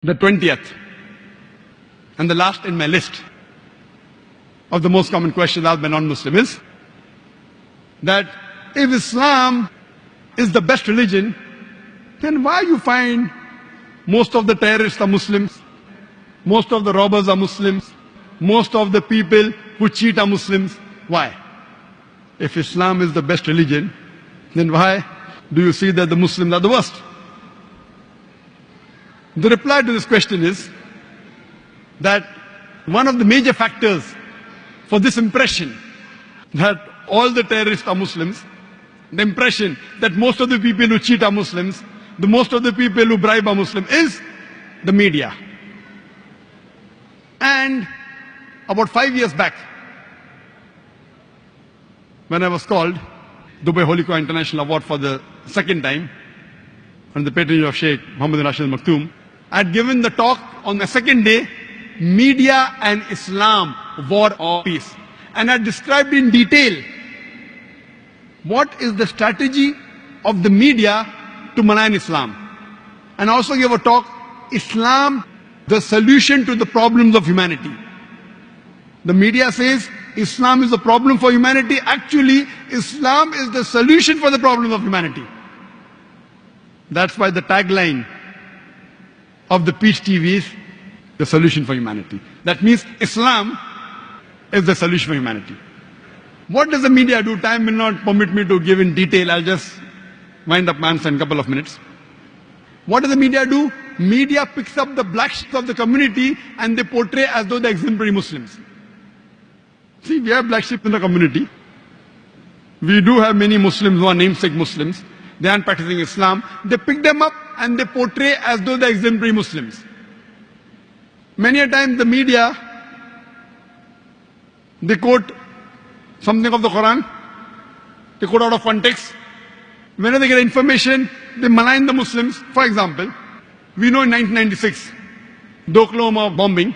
The 20th, and the last in my list of the most common questions asked by non-Muslims is that if Islam is the best religion, then why you find most of the terrorists are Muslims, most of the robbers are Muslims, most of the people who cheat are Muslims? Why? If Islam is the best religion, then why do you see that the Muslims are the worst? The reply to this question is that one of the major factors for this impression that all the terrorists are Muslims, the impression that most of the people who cheat are Muslims, the most of the people who bribe are Muslim, is the media. And about 5 years back, when I was called Dubai Holy Quran International Award for the second time, under the patronage of Sheikh Muhammad bin Rashid Al Maktoum, I had given the talk on the second day, Media and Islam, War or Peace. And I described in detail what is the strategy of the media to malign Islam. And I also gave a talk, Islam, the solution to the problems of humanity. The media says Islam is the problem for humanity. Actually, Islam is the solution for the problems of humanity. That's why the tagline of the Peace TV is the solution for humanity. That means Islam is the solution for humanity. What does the media do? Time will not permit me to give in detail. I'll just wind up my answer in a couple of minutes. What does the media do? Media picks up the black sheep of the community and they portray as though they're exemplary Muslims. See, we have black sheep in the community. We do have many Muslims who are namesake Muslims. They aren't practicing Islam. They pick them up and they portray as though they're exemplary Muslims. Many a time the media, they quote something of the Quran, they quote out of context. Whenever they get information, they malign the Muslims. For example, we know in 1996, the Oklahoma bombing,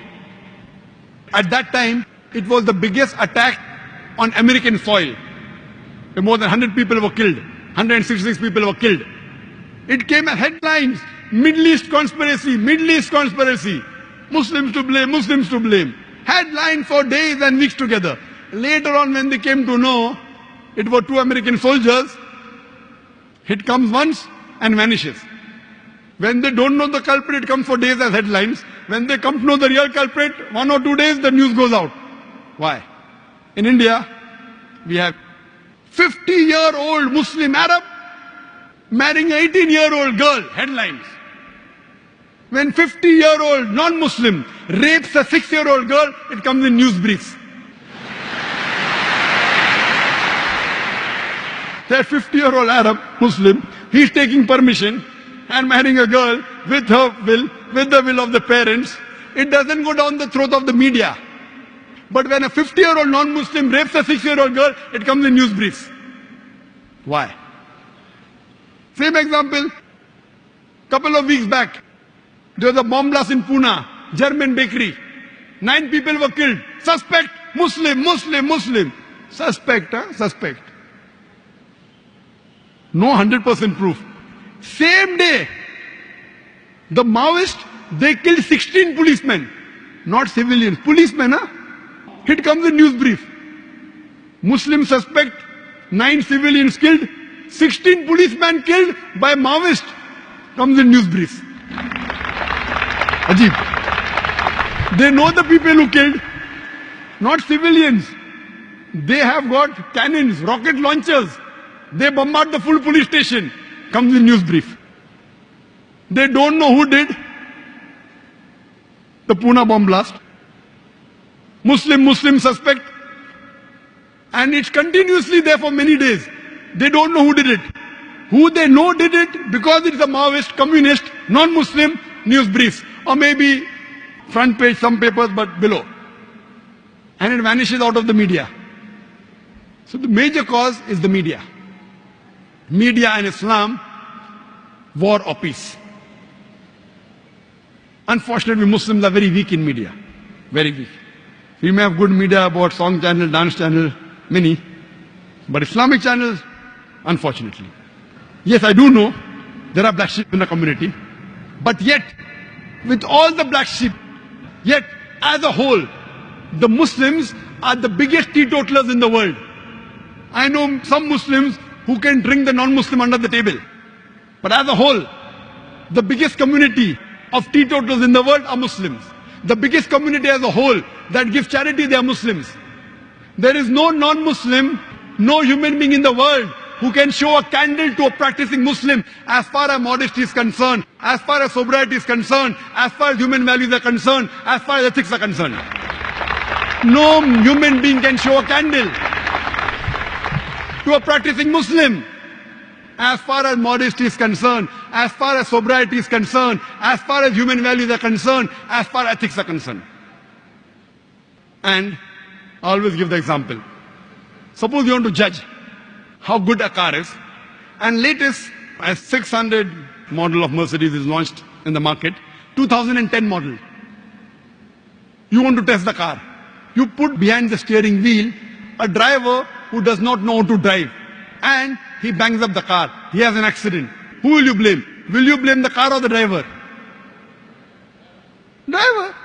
at that time, it was the biggest attack on American soil. More than 100 people were killed. 166 people were killed. It came as headlines, Middle East conspiracy, Middle East conspiracy. Muslims to blame, Muslims to blame. Headline for days and weeks together. Later on when they came to know it were 2 American soldiers, it comes once and vanishes. When they don't know the culprit, it comes for days as headlines. When they come to know the real culprit, 1 or 2 days the news goes out. Why? In India, we have 50-year-old Muslim Arab marrying an 18-year-old girl, headlines. When 50-year-old non-Muslim rapes a 6-year-old girl, it comes in news briefs. That 50-year-old Arab Muslim, he's taking permission and marrying a girl with her will, with the will of the parents. It doesn't go down the throat of the media. But when a 50-year-old non-Muslim rapes a 6-year-old girl, it comes in news briefs. Why? Same example, couple of weeks back, there was a bomb blast in Pune, German bakery. 9 people were killed. Suspect, Muslim, Muslim, Muslim. Suspect, Suspect. No 100% proof. Same day, the Maoists, they killed 16 policemen. Not civilians, policemen, It comes in news brief. Muslim suspect, 9 civilians killed, 16 policemen killed by Maoist. Comes in news briefs. Ajib. They know the people who killed, not civilians. They have got cannons, rocket launchers. They bombard the full police station. Comes in news brief. They don't know who did the Pune bomb blast. Muslim suspect. And it's continuously there for many days. They don't know who did it. Who they know did it because it's a Maoist, communist, non-Muslim, news briefs. Or maybe front page, some papers, but below. And it vanishes out of the media. So the major cause is the media. Media and Islam, war or peace. Unfortunately, Muslims are very weak in media. Very weak. We may have good media about song channel, dance channel, many. But Islamic channels, unfortunately. Yes, I do know there are black sheep in the community. But yet, with all the black sheep. Yet, as a whole, the Muslims are the biggest teetotalers in the world. I know some Muslims who can drink the non-Muslim under the table. But as a whole, the biggest community of teetotalers in the world are Muslims. The biggest community as a whole that gives charity, they are Muslims. There is no non-Muslim, no human being in the world who can show a candle to a practicing Muslim as far as modesty is concerned, as far as sobriety is concerned, as far as human values are concerned, as far as ethics are concerned. No human being can show a candle to a practicing Muslim as far as modesty is concerned, as far as sobriety is concerned, as far as human values are concerned, as far as ethics are concerned. And I always give the example. Suppose you want to judge how good a car is, and latest S600 model of Mercedes is launched in the market, 2010 model. You want to test the car. You put behind the steering wheel a driver who does not know how to drive, and he bangs up the car. He has an accident. Who will you blame? Will you blame the car or the driver? Driver.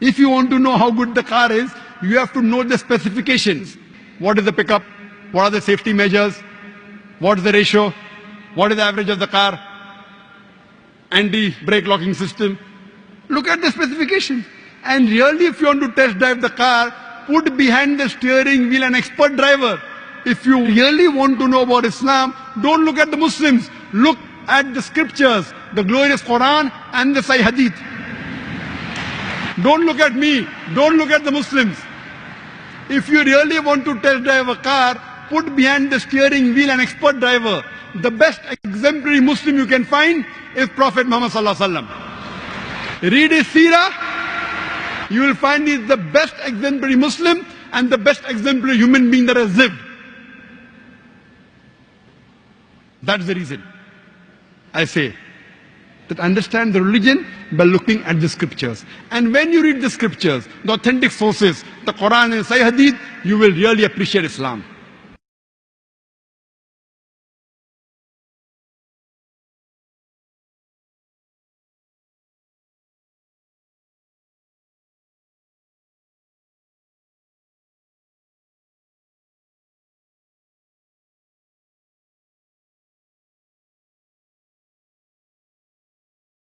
If you want to know how good the car is, you have to know the specifications. What is the pickup? What are the safety measures? What is the ratio? What is the average of the car? Anti-brake locking system. Look at the specifications. And really, if you want to test drive the car, put behind the steering wheel an expert driver. If you really want to know about Islam, don't look at the Muslims. Look at the scriptures, the glorious Quran and the Sahih Hadith. Don't look at me. Don't look at the Muslims. If you really want to test drive a car, put behind the steering wheel an expert driver. The best exemplary Muslim you can find is Prophet Muhammad Sallallahu Alaihi Wasallam. Read his seerah, you will find he's the best exemplary Muslim and the best exemplary human being that has lived. That's the reason I say that understand the religion by looking at the scriptures. And when you read the scriptures, the authentic sources, the Quran and Sahih Hadith, you will really appreciate Islam.